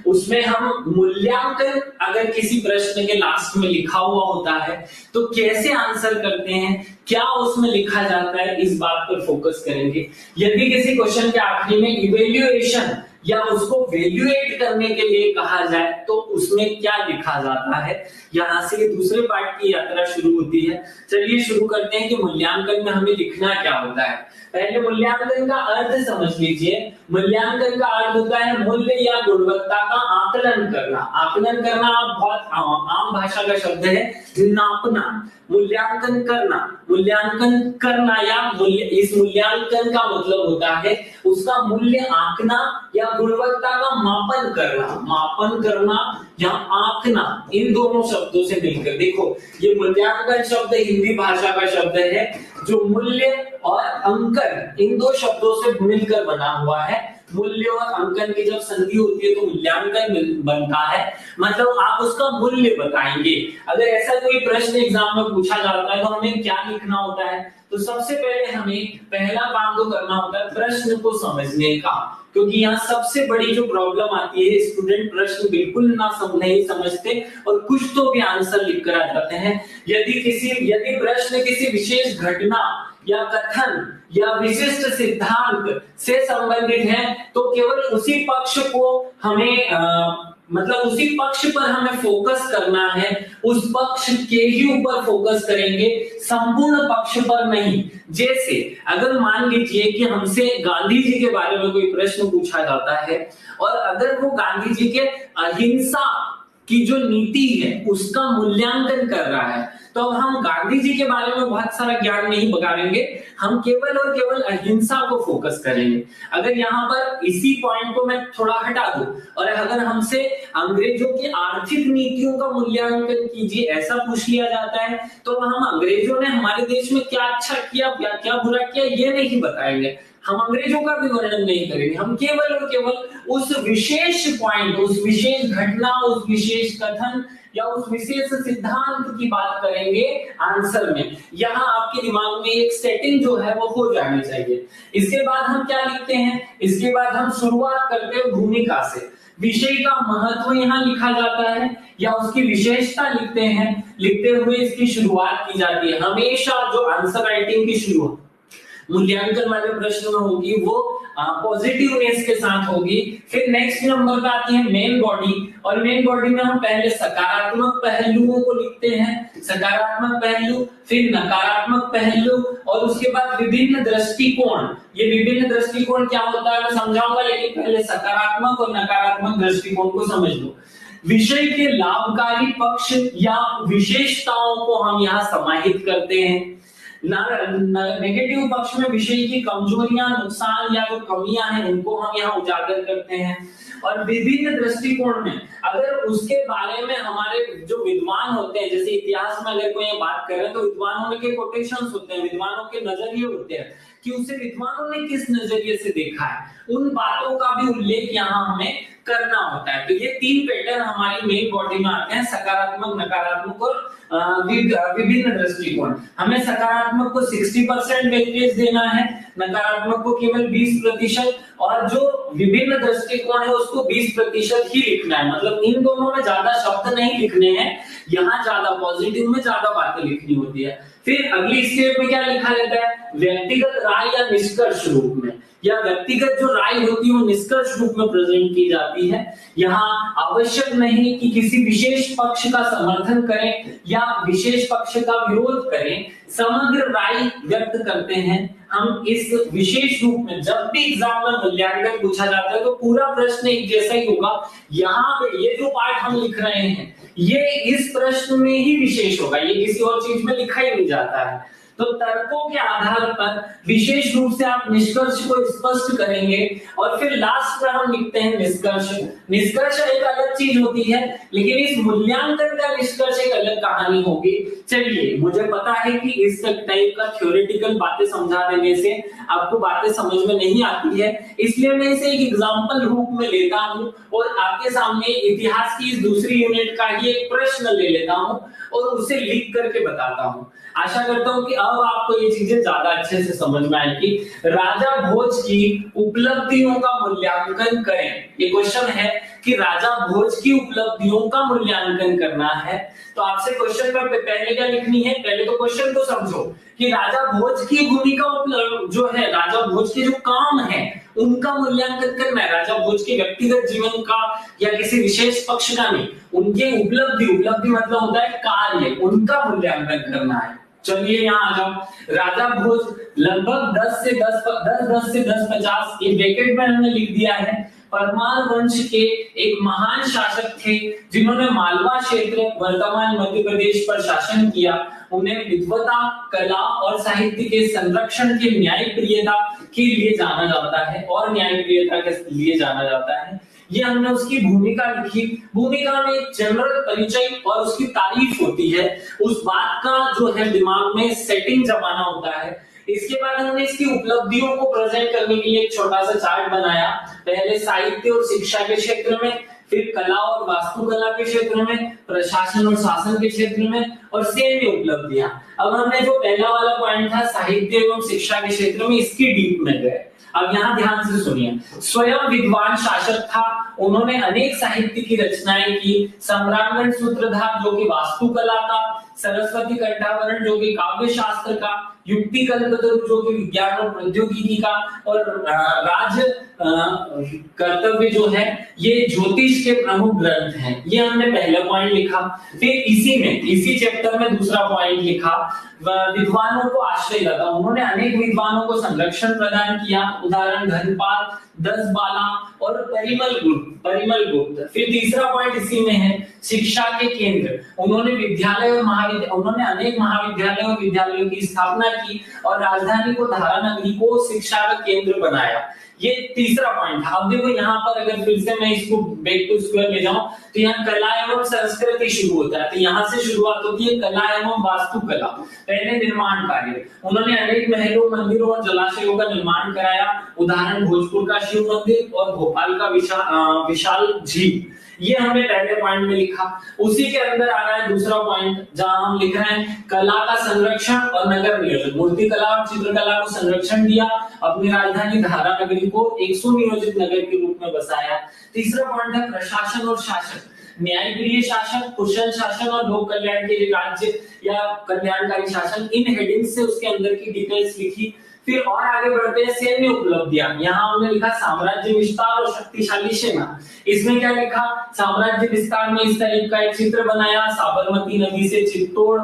उसमें हम मूल्यांकन अगर किसी प्रश्न के लास्ट में लिखा हुआ होता है तो कैसे आंसर करते हैं, क्या उसमें लिखा जाता है, इस बात पर फोकस करेंगे। यदि किसी क्वेश्चन के आखिरी में इवेल्युएशन या उसको वैल्यूएट करने के लिए कहा जाए तो उसमें क्या लिखा जाता है, यहाँ से दूसरे पार्ट की यात्रा शुरू होती है। चलिए शुरू करते हैं कि मूल्यांकन में हमें लिखना क्या होता है। पहले मूल्यांकन का अर्थ समझ लीजिए। मूल्यांकन का अर्थ होता है मूल्य या गुणवत्ता का आकलन करना। आकलन करना आप बहुत आम भाषा का शब्द है, नापना। मूल्यांकन करना, मूल्यांकन करना या मूल्य, इस मूल्यांकन का मतलब होता है उसका मूल्य आंकना या गुणवत्ता का मापन करना। मापन करना या आंकना, इन दोनों शब्दों से मिलकर, देखो ये मूल्यांकन शब्द हिंदी भाषा का शब्द है जो मूल्य और अंकन इन दो शब्दों से मिलकर बना हुआ है। मूल्य और अंकन की जब संधि होती है तो मूल्यांकन बनता है, मतलब आप उसका मूल्य बताएंगे। अगर ऐसा कोई प्रश्न एग्जाम में पूछा जाता है तो हमें क्या लिखना होता है, तो सबसे पहले हमें पहला काम तो करना होता है प्रश्न को समझने का, क्योंकि यहाँ सबसे बड़ी जो प्रॉब्लम आती है स्टूडेंट प्रश्न बिल्कुल ना नहीं समझते और कुछ तो भी आंसर लिख कर आ जाते हैं। यदि प्रश्न किसी विशेष घटना या कथन या विशिष्ट सिद्धांत से संबंधित है तो केवल उसी पक्ष को हमें मतलब उसी पक्ष पर हमें फोकस करना है, उस पक्ष के ही ऊपर फोकस करेंगे, संपूर्ण पक्ष पर नहीं। जैसे अगर मान लीजिए कि हमसे गांधी जी के बारे में कोई प्रश्न पूछा जाता है और अगर वो गांधी जी के अहिंसा की जो नीति है उसका मूल्यांकन कर रहा है तो अब हम गांधी जी के बारे में बहुत सारा ज्ञान नहीं बगाड़ेंगे, हम केवल और केवल अहिंसा को फोकस करेंगे। अगर यहाँ पर इसी पॉइंट को मैं थोड़ा हटा दूं और अगर हमसे अंग्रेजों की आर्थिक नीतियों का मूल्यांकन कीजिए ऐसा पूछ लिया जाता है तो हम अंग्रेजों ने हमारे देश में क्या अच्छा किया क्या बुरा किया ये नहीं बताएंगे, हम अंग्रेजों का भी वर्णन नहीं करेंगे। हम केवल और केवल उस विशेष पॉइंट, उस विशेष घटना, उस विशेष कथन या उस विशेष सिद्धांत की बात करेंगे आंसर में। यहाँ आपके दिमाग में एक सेटिंग जो है वो हो जानी चाहिए। इसके बाद हम क्या लिखते हैं, इसके बाद हम शुरुआत करते हैं भूमिका से। विषय का महत्व यहाँ लिखा जाता है या उसकी विशेषता लिखते हैं। लिखते हुए इसकी शुरुआत की जाती है। हमेशा जो आंसर राइटिंग की शुरुआत मूल्यांकन वाले प्रश्न में होगी वो पॉजिटिवनेस के साथ होगी। फिर नेक्स्ट नंबर पे आती है मेन बॉडी और मेन बॉडी में हम पहले सकारात्मक पहलुओं को लिखते हैं, सकारात्मक पहलू, फिर नकारात्मक पहलू और उसके बाद विभिन्न दृष्टिकोण। ये विभिन्न दृष्टिकोण क्या होता है मैं समझाऊंगा, लेकिन पहले सकारात्मक और नकारात्मक दृष्टिकोण को समझ लो। विषय के लाभकारी पक्ष या विशेषताओं को हम यहाँ समाहित करते हैं। नेगेटिव पक्ष में विषय की कमजोरियां, नुकसान या जो कमियां हैं उनको हम यहाँ उजागर करते हैं। और विभिन्न दृष्टिकोण में अगर उसके बारे में हमारे जो विद्वान होते हैं, जैसे इतिहास में अगर कोई बात करें तो विद्वानों के कोटेशंस होते हैं, विद्वानों के नजरिए होते हैं कि उसे विद्वानों ने किस नजरिए से देखा है, उन बातों का भी उल्लेख यहाँ हमें करना होता है। तो ये तीन पैटर्न हमारी मेन बॉडी में आते हैं, सकारात्मक, नकारात्मक और विभिन्न दृष्टिकोण। हमें सकारात्मक को 60% वेटेज देना है, नकारात्मक को केवल 20% और जो विभिन्न दृष्टिकोण है उसको 20% ही लिखना है। मतलब इन दोनों में ज्यादा शब्द नहीं लिखने हैं, यहाँ ज्यादा पॉजिटिव में ज्यादा बातें लिखनी होती है। फिर अगली स्टेप में क्या लिखा जाता है, व्यक्तिगत राय या निष्कर्ष रूप में, या व्यक्तिगत जो राय होती है वो निष्कर्ष रूप में प्रेजेंट की जाती है। यहाँ आवश्यक नहीं कि किसी विशेष पक्ष का समर्थन करें या विशेष पक्ष का विरोध करें, समग्र राय व्यक्त करते हैं हम इस विशेष रूप में। जब भी एग्जाम में मूल्यांकन पूछा जाता है तो पूरा प्रश्न एक जैसा ही होगा। यहाँ पे ये जो पार्ट हम लिख रहे हैं ये इस प्रश्न में ही विशेष होगा, ये किसी और चीज में लिखा ही नहीं जाता है। तो तर्कों के आधार पर विशेष रूप से आप निष्कर्ष को स्पष्ट करेंगे और फिर लास्ट पर हम लिखते हैं निष्कर्ष। निष्कर्ष एक अलग चीज होती है, लेकिन इस मूल्यांकन का निष्कर्ष एक अलग कहानी होगी। चलिए, मुझे पता है कि इस टाइप का थ्योरेटिकल बातें समझा देने से आपको बातें समझ में नहीं आती है, इसलिए मैं इसे एक एग्जाम्पल रूप में लेता हूं और आपके सामने इतिहास की इस दूसरी यूनिट का ही एक प्रश्न ले लेता हूं और उसे लिख करके बताता हूं। आशा करता हूं कि अब अब आपको ये चीजें ज्यादा अच्छे से समझ में आएगी। राजा भोज की उपलब्धियों का मूल्यांकन करें। ये क्वेश्चन है कि राजा भोज की उपलब्धियों का मूल्यांकन करना है, तो आपसे क्वेश्चन में पहले क्या लिखनी है, पहले तो क्वेश्चन को समझो कि राजा भोज की भूमिका जो है, राजा भोज के जो काम है उनका मूल्यांकन करना है। राजा भोज के व्यक्तिगत जीवन का या किसी विशेष पक्ष का नहीं, उनके उपलब्धि मतलब होता है कार्य, उनका मूल्यांकन करना है। चलिए यहाँ आ जाओ। राजा भोज लगभग 10 से 10 ये ब्रैकेट में हमने लिख दिया है, परमार वंश के एक महान शासक थे जिन्होंने मालवा क्षेत्र वर्तमान मध्य प्रदेश पर शासन किया। उन्हें विद्वता, कला और साहित्य के संरक्षण के न्यायप्रियता के लिए जाना जाता है के लिए जाना जाता है। ये हमने उसकी भूमिका लिखी। भूमिका में एक जनरल परिचय और उसकी तारीफ होती है, उस बात का जो है दिमाग में सेटिंग जमाना होता है। इसके बाद हमने इसकी उपलब्धियों को प्रेजेंट करने के लिए एक छोटा सा चार्ट बनाया। पहले साहित्य और शिक्षा के क्षेत्र में, फिर कला और वास्तुकला के क्षेत्र में, प्रशासन और शासन के क्षेत्र में, और सैन्य उपलब्धियां। अब हमने जो पहला वाला पॉइंट था साहित्य एवं शिक्षा के क्षेत्र में, इसकी डीप में गए। अब यहाँ ध्यान से सुनिए। स्वयं विद्वान शासक था, उन्होंने अनेक साहित्य की रचनाएं की। सम्रांगण सूत्रधार जो कि वास्तुकला का, सरस्वती कंठाभरण जो कि काव्य शास्त्र का, युक्ति कल्पतरु जो कि विज्ञान और प्रौद्योगिकी का, और राज कर्तव्य जो है ये ज्योतिष के प्रमुख ग्रंथ हैं। ये हमने पहला पॉइंट लिखा। फिर इसी चैप्टर में दूसरा पॉइंट लिखा, विद्वानों को आश्रय लगा। उन्होंने अनेक विद्वानों को संरक्षण प्रदान किया, उदाहरण धनपाल, दसबाला और परिमल गुप्त। फिर तीसरा पॉइंट इसी में है, शिक्षा के केंद्र। उन्होंने अनेक महाविद्यालय और विद्यालयों की स्थापना की और राजधानी को धारानगरी को शिक्षा का केंद्र बनाया। ये तीसरा पॉइंट था। अब देखो यहाँ पर अगर फिर से मैं इसको बैक टू स्क्वायर ले जाऊं तो यहाँ कला एवं संस्कृति शुरू होता है। तो यहाँ से शुरुआत होती है कला एवं वास्तुकला। पहले निर्माण कार्य, उन्होंने अनेक महलों, मंदिरों और जलाशयों का निर्माण कराया, उदाहरण भोजपुर का शिव मंदिर और भोपाल का विशाल झील। ये हमने पहले पॉइंट में लिखा। उसी के अंदर आ रहा है दूसरा पॉइंट जहां हम लिख रहे हैं कला का संरक्षण और नगर नियोजन। मूर्ति कला और चित्रकला को संरक्षण दिया, अपनी राजधानी धारानगरी को एक सुनियोजित नगर के रूप में बसाया। तीसरा पॉइंट है प्रशासन और शासन, न्यायप्रिय शासन, कुशल शासन और लोक कल्याण के लिए राज्य या कल्याणकारी शासन। इन हेडिंग से उसके अंदर की डिटेल्स लिखी। फिर और आगे बढ़ते हैं सैन्य उपलब्धियां। यहाँ हमने लिखा साम्राज्य विस्तार और शक्तिशाली सेना। इसमें क्या लिखा, साम्राज्य विस्तार में इस टाइप का एक चित्र बनाया, साबरमती नदी से चित्तौड़,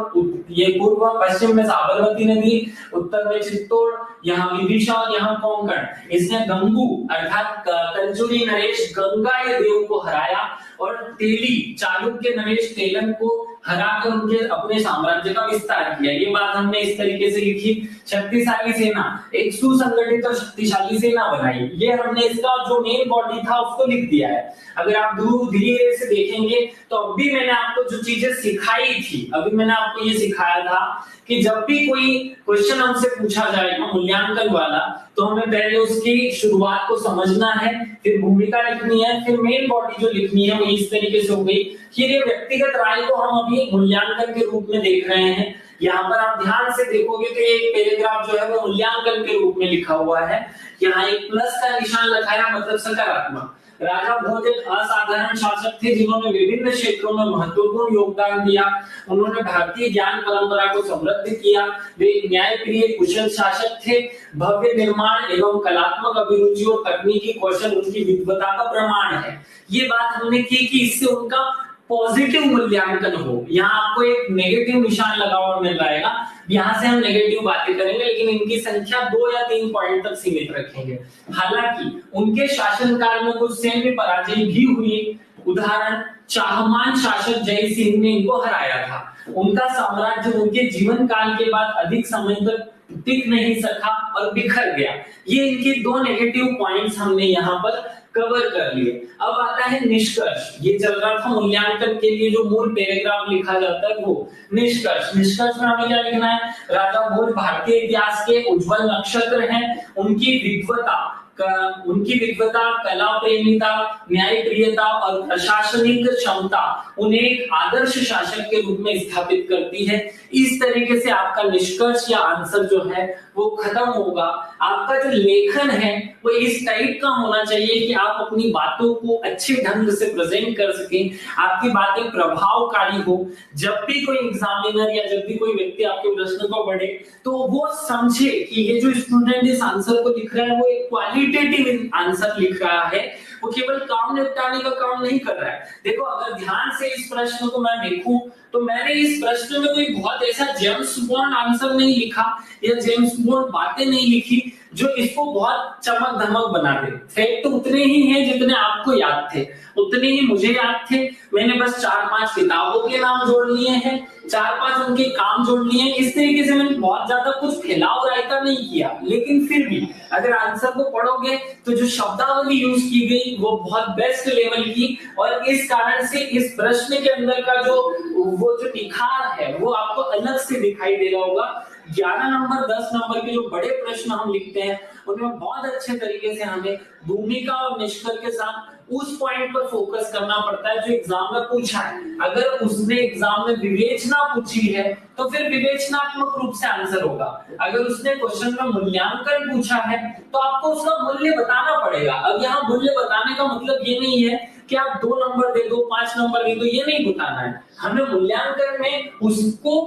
ये पूर्व पश्चिम में साबरमती नदी, उत्तर में चित्तौड़, यहाँ विदिशा और यहाँ कोंकण। इसने गंगू अर्थात कंचुरी नरेश गंगा देव को हराया और तेली चालुक्य नरेश तेलन को हराकर उनके अपने साम्राज्य का विस्तार किया। ये बात हमने इस तरीके से लिखी। शक्तिशाली सेना, एक सुसंगठित और शक्तिशाली सेना बनाई। ये हमने इसका जो मेन बॉडी था उसको लिख दिया है। अगर आप धीरे से देखेंगे तो अभी मैंने आपको जो चीजें सिखाई थी, अभी मैंने आपको ये सिखाया था कि जब भी कोई क्वेश्चन हमसे पूछा जाएगा मूल्यांकन वाला, तो हमें पहले उसकी शुरुआत को समझना है, फिर भूमिका लिखनी है, फिर मेन बॉडी जो लिखनी है वो इस तरीके से हो गई। फिर ये व्यक्तिगत राय को हम अभी मूल्यांकन के रूप में देख रहे हैं। यहाँ पर आप ध्यान से देखोगे तो एक पैराग्राफ जो है वो मूल्यांकन के रूप में लिखा हुआ है। यहाँ एक प्लस का निशान लगाया, मतलब सकारात्मक। राजा भोज एक असाधारण शासक थे जिन्होंने विभिन्न क्षेत्रों में महत्वपूर्ण योगदान दिया। उन्होंने भारतीय ज्ञान परंपरा को समृद्ध किया। वे न्यायप्रिय कुशल शासक थे। भव्य निर्माण एवं कलात्मक अभिरुचि और तकनीकी कौशल उनकी विद्वता का प्रमाण है। ये बात हमने की कि इससे उनका पॉजिटिव मूल्यांकन हो। यहाँ आपको एक नेगेटिव निशान लगा हुआ मिल जाएगा, यहाँ से हम नेगेटिव बातें करेंगे, लेकिन इनकी संख्या 2 या 3 पॉइंट तक सीमित रखेंगे। हालांकि उनके शासनकाल में कुछ सैन्य पराजय भी हुई। उदाहरण चाहमान शासक जय सिंह ने इनको हराया था। उनका साम्राज्य उनके जीवन काल के बाद अधिक समय तक टिक नहीं सका और बिखर गया। ये इनके 2 नेगेटिव पॉइंट्स हमने यहाँ पर कवर कर लिए। अब आता है निष्कर्ष। ये चल रहा था मूल्यांकन के लिए जो मूल पैराग्राफ लिखा जाता है वो निष्कर्ष। निष्कर्ष में हमें क्या लिखना है, राजा भोज भारतीय इतिहास के उज्जवल नक्षत्र हैं। उनकी विद्वता, उनकी विद्वता, कला प्रेमिता, न्याय प्रियता और प्रशासनिक क्षमता उन्हें एक आदर्श शासक के रूप में स्थापित करती है। इस तरीके से आपका निष्कर्ष या आंसर जो है वो खत्म होगा। आपका जो लेखन है वो इस टाइप का होना चाहिए कि आप अपनी बातों को अच्छे ढंग से प्रेजेंट कर सकें, आपकी बातें प्रभावकारी हो। जब भी कोई एग्जामिनर या जब भी कोई व्यक्ति आपके प्रश्न को पढ़े तो वो समझे कि ये जो स्टूडेंट इस आंसर को लिख रहा है वो एक क्वालिटेटिव आंसर लिख रहा है, वो केवल काम निपटाने का काम नहीं कर रहा है। देखो, अगर ध्यान से इस प्रश्न को मैं देखूं तो मैंने इस प्रश्न में कोई बहुत ऐसा जेम्स बॉन्ड आंसर नहीं लिखा या जेम्स बॉन्ड बातें नहीं लिखी जो इसको बहुत चमक धमक बना दे। फैक्ट तो उतने ही हैं जितने आपको याद थे, उतने ही मुझे याद थे। मैंने बस 4-5 किताबों के नाम जोड़ लिए हैं, 4-5 उनके काम जोड़ लिए हैं। इस तरीके से मैंने बहुत ज्यादा कुछ फैलाव रायता नहीं किया, लेकिन फिर भी अगर आंसर को पढ़ोगे तो जो शब्दावली यूज की गई वो बहुत बेस्ट लेवल की, और इस कारण से इस प्रश्न के अंदर का वो जो निखार है वो आपको अलग से दिखाई दे रहा होगा। 11 नंबर 10 नंबर के जो बड़े प्रश्न हम लिखते हैं उनमें बहुत अच्छे तरीके से हमें भूमिका और निष्कर्ष के साथ उस पॉइंट पर फोकस करना पड़ता है जो एग्जाम में पूछा है। अगर उसने एग्जाम में विवेचना पूछी है तो फिर विवेचनात्मक रूप से आंसर होगा। अगर उसने क्वेश्चन में मूल्यांकन पूछा है तो आपको उसका मूल्य बताना पड़ेगा। अब यहाँ मूल्य बताने का मतलब ये नहीं है कि आप 2 नंबर दे दो, 5 नंबर दे दो, ये नहीं बताना है। हमें मूल्यांकन में उसको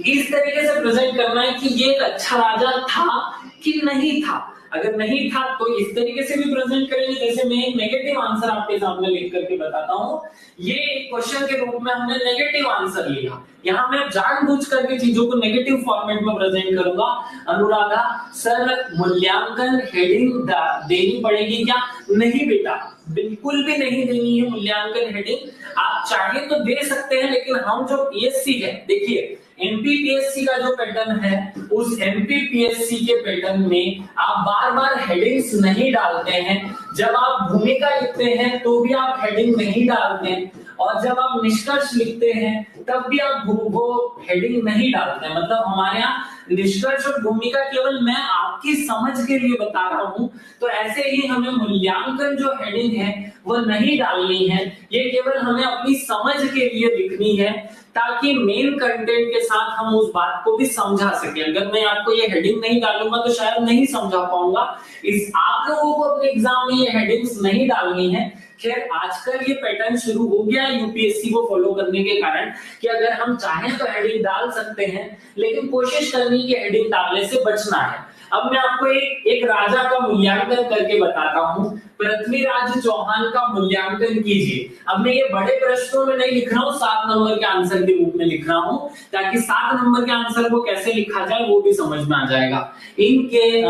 इस तरीके से प्रेजेंट करना है कि ये एक अच्छा राजा था कि नहीं था। अगर नहीं था तो इस तरीके से भी प्रेजेंट करेंगे। जैसे मैं एक नेगेटिव आंसर आपके सामने लिख करके बताता हूँ, ये क्वेश्चन के रूप में हमने नेगेटिव आंसर लिया। यहाँ मैं जानबूझ करके चीजों को नेगेटिव फॉर्मेट में प्रेजेंट करूंगा। अनुराधा सर, मूल्यांकन हेडिंग देनी पड़ेगी क्या? नहीं बेटा, बिल्कुल भी नहीं देनी है मूल्यांकन हेडिंग। आप चाहे तो दे सकते हैं, लेकिन हम जो पीएससी है, देखिए एमपीपीएससी का जो पैटर्न है उस एमपीपीएससी के पैटर्न में आप बार बार हेडिंग्स नहीं डालते हैं। जब आप भूमिका लिखते हैं तो भी आप हेडिंग नहीं डालते हैं, और जब आप निष्कर्ष लिखते हैं तब भी आप वो हेडिंग नहीं डालते हैं। मतलब हमारे यहाँ निष्कर्ष और भूमिका केवल मैं आपकी समझ के लिए बता रहा हूं। तो ऐसे ही हमें मूल्यांकन जो हेडिंग है वो नहीं डालनी है, ये केवल हमें अपनी समझ के लिए लिखनी है ताकि मेन कंटेंट के साथ हम उस बात को भी समझा सके। अगर मैं आपको ये हेडिंग नहीं डालूंगा तो शायद नहीं समझा पाऊंगा। आप लोगों को अपने एग्जाम में ये हेडिंग्स नहीं डालनी है। खैर, आजकल ये पैटर्न शुरू हो गया है यूपीएससी को फॉलो करने के कारण कि अगर हम चाहें तो हेडिंग डाल सकते हैं, लेकिन कोशिश करनी है कि हेडिंग डालने से बचना है। अब मैं आपको एक राजा का मूल्यांकन करके बताता हूँ। पृथ्वीराज चौहान का मूल्यांकन कीजिए। अब मैं ये बड़े प्रश्नों में नहीं लिख रहा हूँ, 7 नंबर के आंसर के रूप में लिख रहा हूँ, ताकि 7 नंबर के आंसर को कैसे लिखा जाए वो भी समझ में आ जाएगा। इनके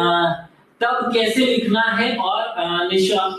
तब कैसे लिखना है और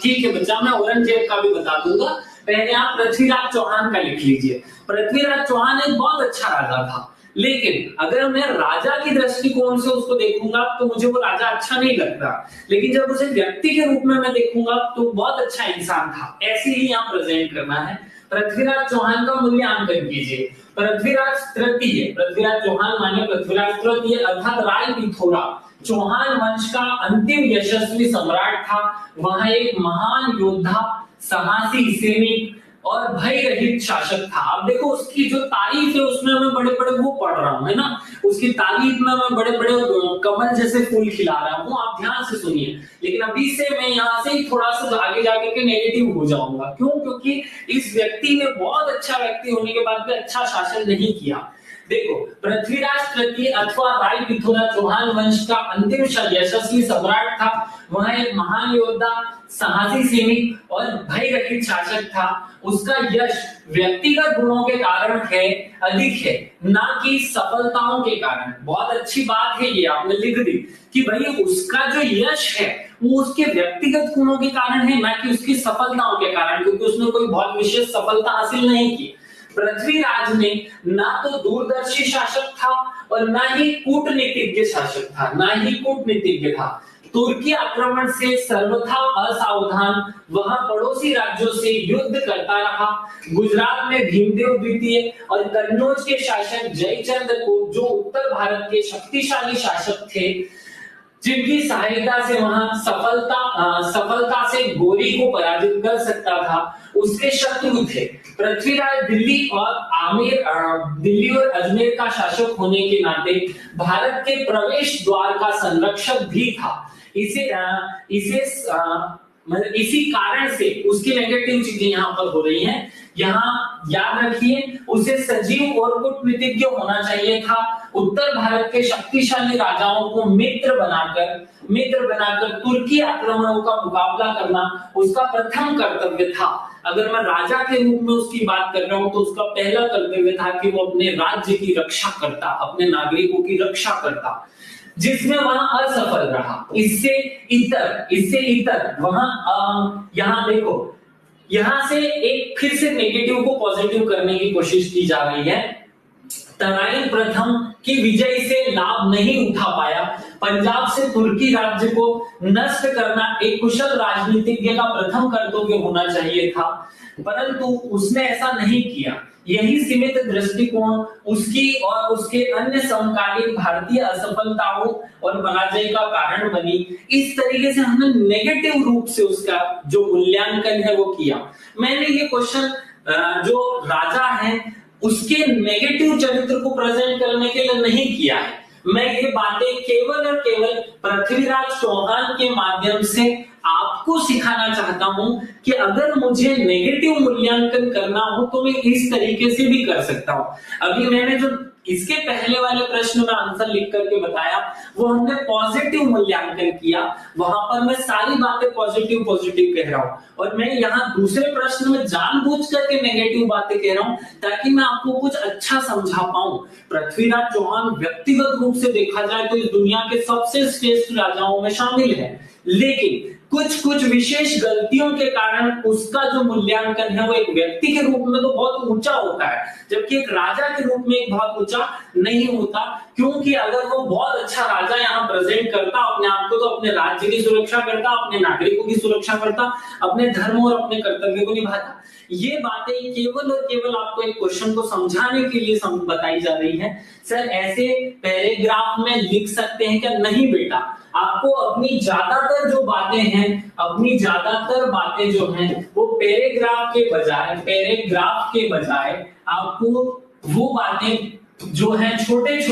ठीक है बच्चा, मैं औरंगजेब का भी बता दूंगा। पहले आप पृथ्वीराज चौहान का लिख लीजिए। पृथ्वीराज चौहान एक बहुत अच्छा राजा था, लेकिन अगर मैं राजा की दृष्टिकोण से उसको देखूंगा तो मुझे वो राजा अच्छा नहीं लगता, लेकिन जब उसे व्यक्ति के रूप में मैं देखूंगा तो बहुत अच्छा इंसान था। ऐसे ही यहाँ प्रेजेंट करना है। पृथ्वीराज चौहान का मूल्यांकन कीजिए। पृथ्वीराज तृतीय, पृथ्वीराज चौहान माने पृथ्वीराज तृतीय अर्थात राय पिथौरा चौहान वंश का अंतिम यशस्वी सम्राट था। वहां एक महान योद्धा, साहसी सैनिक और भय रहित शासक था। अब देखो उसकी जो तारीफ है उसमें मैं बड़े बड़े वो पढ़ रहा हूँ, है ना, उसकी तारीफ में मैं बड़े बड़े कमल जैसे फूल खिला रहा हूँ। आप ध्यान से सुनिए। लेकिन अभी से मैं यहाँ से थोड़ा सा आगे जाकर के नेगेटिव हो जाऊंगा। क्यों? क्योंकि इस व्यक्ति ने बहुत अच्छा व्यक्ति होने के बाद भी अच्छा शासन नहीं किया। देखो, पृथ्वीराज तृतीय अथवा राय पिथौरा चौहान वंश का अंतिम यशस्वी सम्राट था। वह एक महान योद्धा, साहसी सैनिक और भय रहित शासक था। उसका यश व्यक्तिगत गुणों के कारण है, अधिक है, ना कि सफलताओं के कारण। बहुत अच्छी बात है, ये आपने लिख दी कि भाई उसका जो यश है वो उसके व्यक्तिगत गुणों के कारण है, ना कि उसकी सफलताओं के कारण, क्योंकि उसने कोई बहुत विशेष सफलता हासिल नहीं की। पृथ्वीराज ने ना तो दूरदर्शी शासक था और ना ही कूटनीतिज्ञ शासक था, ना ही कूटनीतिज्ञ था। तुर्की आक्रमण से सर्वथा असावधान वह पड़ोसी राज्यों से युद्ध करता रहा। गुजरात में भीमदेव द्वितीय और कन्नौज के शासक जयचंद को, जो उत्तर भारत के शक्तिशाली शासक थे, जिनकी सहायता से वहां सफलता से गोरी को पराजित कर सकता था, उसके शत्रु थे। पृथ्वीराज दिल्ली और अजमेर का शासक होने के नाते भारत के प्रवेश द्वार का संरक्षक भी था। मतलब इसी कारण से उसकी नेगेटिव चीजें यहाँ पर हो रही हैं। यहाँ याद रखिए, उसे सजीव और कूटनीतिज्ञ होना चाहिए था। उत्तर भारत के शक्तिशाली राजाओं को मित्र बनाकर तुर्की आक्रमणों का मुकाबला करना उसका प्रथम कर्तव्य था। अगर मैं राजा के रूप में उसकी बात कर रहा हूं तो उसका पहला कर्तव्य था कि वो अपने राज्य की रक्षा करता, अपने नागरिकों की रक्षा करता, जिसमें वहां असफल रहा। इससे इतर वहां यहाँ देखो, यहां से एक फिर से नेगेटिव को पॉजिटिव करने की कोशिश की जा रही है। तराइन प्रथम की विजय से लाभ नहीं उठा पाया। पंजाब से तुर्की राज्य को नष्ट करना एक कुशल राजनीतिज्ञ का प्रथम कर्तव्य होना चाहिए था, परंतु उसने ऐसा नहीं किया। यही सीमित दृष्टिकोण उसकी और उसके अन्य समकालीन भारतीय असफलताओं और पराजय का कारण बनी। इस तरीके से हमने नेगेटिव रूप से उसका जो मूल्यांकन है वो किया। मैंने ये क्वेश्चन जो राजा है उसके नेगेटिव चरित्र को प्रेजेंट करने के लिए नहीं किया है। मैं ये बातें केवल और केवल पृथ्वीराज चौहान के माध्यम से आपको सिखाना चाहता हूं कि अगर मुझे नेगेटिव मूल्यांकन करना हो तो मैं इस तरीके से भी कर सकता हूं। अभी मैंने जो इसके पहले वाले प्रश्न में आंसर लिख करके बताया वो हमने पॉजिटिव मूल्यांकन किया, वहां पर मैं सारी बातें पॉजिटिव कह रहा हूं, और मैं यहाँ दूसरे प्रश्न में जानबूझ करके नेगेटिव बातें कह रहा हूं ताकि मैं आपको कुछ अच्छा समझा पाऊं। पृथ्वीराज चौहान व्यक्तिगत रूप से देखा जाए तो इस दुनिया के सबसे श्रेष्ठ राजाओं में शामिल है, लेकिन कुछ विशेष गलतियों के कारण उसका जो मूल्यांकन है वो एक व्यक्ति के रूप में तो बहुत ऊंचा होता है, जबकि एक राजा के रूप में एक बहुत ऊंचा नहीं होता। क्योंकि अगर वो बहुत अच्छा राजा यहाँ प्रेजेंट करता अपने आप को, तो अपने राज्य की सुरक्षा करता, अपने नागरिकों की सुरक्षा करता, अपने धर्म और अपने कर्तव्य को निभाता। ये बातें केवल और केवल आपको एक क्वेश्चन को समझाने के लिए बताई जा रही है। सर ऐसे पैराग्राफ में लिख सकते हैं क्या? नहीं बेटा, आपको अपनी ज्यादातर जो हैं वो पैराग्राफ के बजाय आपको वो बातें जो है छोटे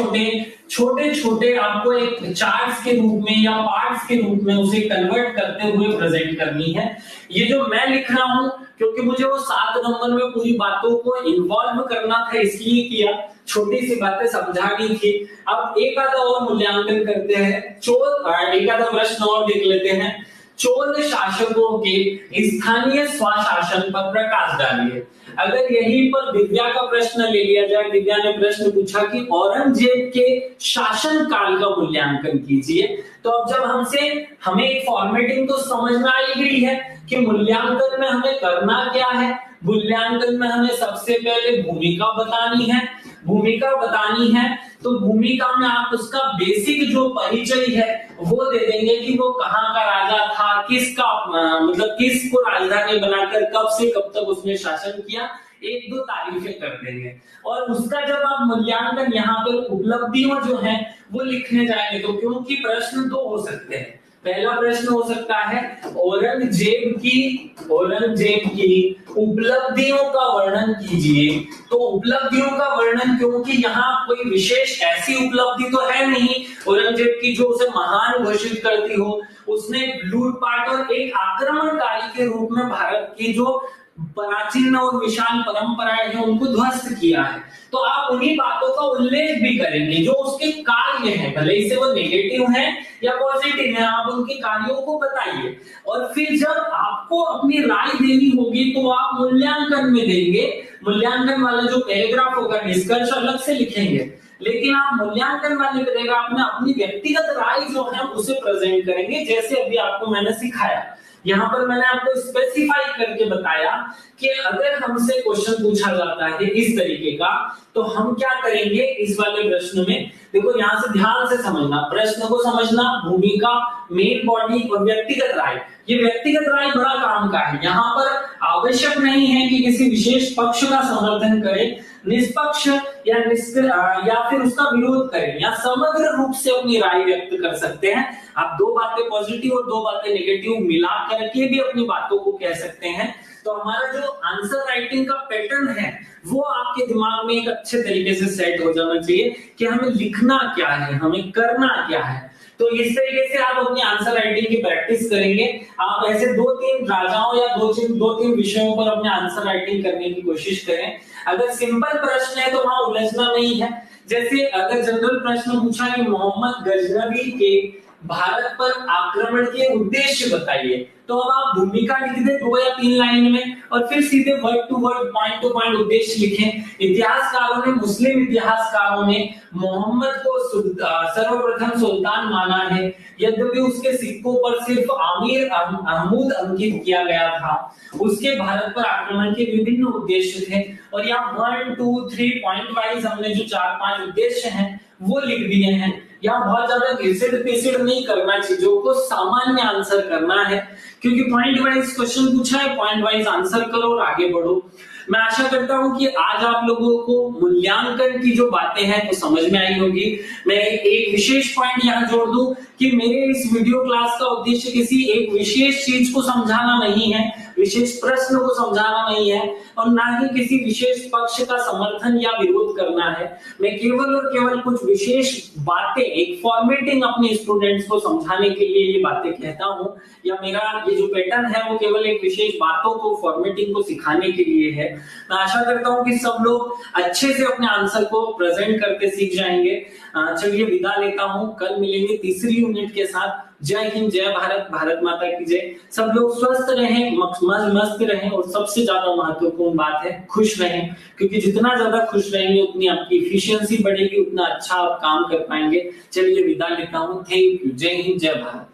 छोटे आपको एक चार्ट्स के रूप में या पार्ट्स के रूप में उसे कन्वर्ट करते हुए प्रेजेंट करनी है। ये जो मैं लिख रहा हूं क्योंकि मुझे वो 7 नंबर में पूरी बातों को इन्वॉल्व करना था इसलिए किया, छोटी सी बातें समझानी थी। अब एक आधा और मूल्यांकन करते हैं, एक आधा प्रश्न और देख लेते हैं। चोल शासकों के स्थानीय स्वशासन पर प्रकाश डालिए। अगर यहीं पर दिव्या का प्रश्न ले लिया जाए, दिव्या ने प्रश्न पूछा कि औरंगजेब के शासन काल का मूल्यांकन कीजिए, तो अब जब हमें एक फॉर्मेटिंग तो समझ में आई गई है कि मूल्यांकन में हमें करना क्या है। मूल्यांकन में हमें सबसे पहले भूमिका बतानी है, तो भूमिका में आप उसका बेसिक जो परिचय है वो दे देंगे कि वो कहाँ का राजा था, किसको राजधानी बनाकर कब से कब तक उसने शासन किया, 1-2 तारीफें कर देंगे। और उसका जब आप मूल्यांकन यहाँ पर उपलब्धियों जो है वो लिखने जाएंगे, तो क्योंकि प्रश्न 2 हो सकते हैं। पहला प्रश्न हो सकता है औरंगजेब की उपलब्धियों का वर्णन कीजिए। तो उपलब्धियों का वर्णन, क्योंकि यहाँ कोई विशेष ऐसी उपलब्धि तो है नहीं औरंगजेब की जो उसे महान घोषित करती हो। उसने लूटपाट और एक आक्रमणकारी के रूप में भारत की जो प्राचीन और विशाल परंपराएं हैं उनको ध्वस्त किया है। तो आप उन्हीं बातों का उल्लेख भी करेंगे जो उसके कार्य हैं, भले ही से वो नेगेटिव है या पॉजिटिव है, आप उनके कार्यों को बताइए। और फिर जब आपको अपनी राय देनी होगी तो आप मूल्यांकन में देंगे। मूल्यांकन वाला जो पैराग्राफ होगा निष्कर्ष अलग से लिखेंगे, लेकिन आप मूल्यांकन वाले पैराग्राफ में अपनी व्यक्तिगत राय जो है उसे प्रेजेंट करेंगे, जैसे अभी आपको मैंने सिखाया। यहाँ पर मैंने आपको स्पेसिफाई करके बताया कि अगर हमसे क्वेश्चन पूछा जाता है इस तरीके का तो हम क्या करेंगे इस वाले प्रश्न में। देखो यहाँ से ध्यान से समझना, प्रश्न को समझना, भूमिका, मेन बॉडी और व्यक्तिगत राय। ये व्यक्तिगत राय बड़ा काम का है। यहाँ पर आवश्यक नहीं है कि किसी विशेष पक्ष का समर्थन करें, निष्पक्ष या फिर उसका विरोध करें या समग्र रूप से अपनी राय व्यक्त कर सकते हैं। आप दो बातें पॉजिटिव और दो बातें नेगेटिव मिला करके भी अपनी बातों को कह सकते हैं। तो हमारा जो आंसर राइटिंग का पैटर्न है वो आपके दिमाग में एक अच्छे तरीके से सेट हो जाना चाहिए कि हमें लिखना क्या है, हमें करना क्या है। तो इस तरीके से आप अपनी आंसर राइटिंग की प्रैक्टिस करेंगे। आप ऐसे दो तीन राजाओं या दो तीन विषयों पर अपने आंसर राइटिंग करने की कोशिश करें। अगर सिंपल प्रश्न है तो वहां उलझना नहीं है। जैसे अगर जनरल प्रश्न पूछा कि मोहम्मद गजनवी के भारत पर आक्रमण के उद्देश्य बताइए, तो अब आप भूमिका लिख दें 2 या 3 लाइन में और फिर सीधे word to word point to point उद्देश्य लिखें। इतिहासकारों ने, मुस्लिम इतिहासकारों ने मोहम्मद को सर्वप्रथम सुल्तान माना है, यद्यपि उसके सिक्कों पर सिर्फ आमिर महमूद अंकित किया गया था। उसके भारत पर आक्रमण के विभिन्न उद्देश्य थे और यहाँ 1 2 3 पॉइंट वाइज हमने जो 4-5 उद्देश्य हैं वो लिख दिए हैं। यहाँ बहुत ज्यादा घिसड़ पिसड़ नहीं करना, चीजों को सामान्य आंसर करना है, क्योंकि पॉइंट वाइज क्वेश्चन पूछा है, पॉइंट वाइज आंसर करो और आगे बढ़ो। मैं आशा करता हूं कि आज आप लोगों को मूल्यांकन की जो बातें हैं वो समझ में आई होगी। मैं एक विशेष पॉइंट यहाँ जोड़ दूं कि मेरे इस वीडियो क्लास का उद्देश्य किसी एक विशेष चीज को समझाना नहीं है, विशेष प्रश्न को समझाना नहीं है और ना ही किसी विशेष पक्ष का समर्थन या विरोध करना है। मैं केवल और केवल कुछ विशेष बातें, एक फॉर्मेटिंग अपने स्टूडेंट्स को समझाने के लिए ये बातें कहता हूँ, या मेरा ये जो पैटर्न है वो केवल एक विशेष बातों को, फॉर्मेटिंग को सिखाने के लिए है। मैं आशा करता हूँ कि सब लोग अच्छे से अपने आंसर को प्रेजेंट करके सीख जाएंगे। चलिए विदा लेता हूँ, कल मिलेंगे तीसरी यूनिट के साथ। जय हिंद, जय भारत, भारत माता की जय। सब लोग स्वस्थ रहें, मस्त रहें और सबसे ज्यादा महत्वपूर्ण बात है खुश रहें, क्योंकि जितना ज्यादा खुश रहेंगे उतनी आपकी एफिशिएंसी बढ़ेगी, उतना अच्छा आप काम कर पाएंगे। चलिए विदा लेता हूँ, थैंक यू, जय हिंद, जय भारत।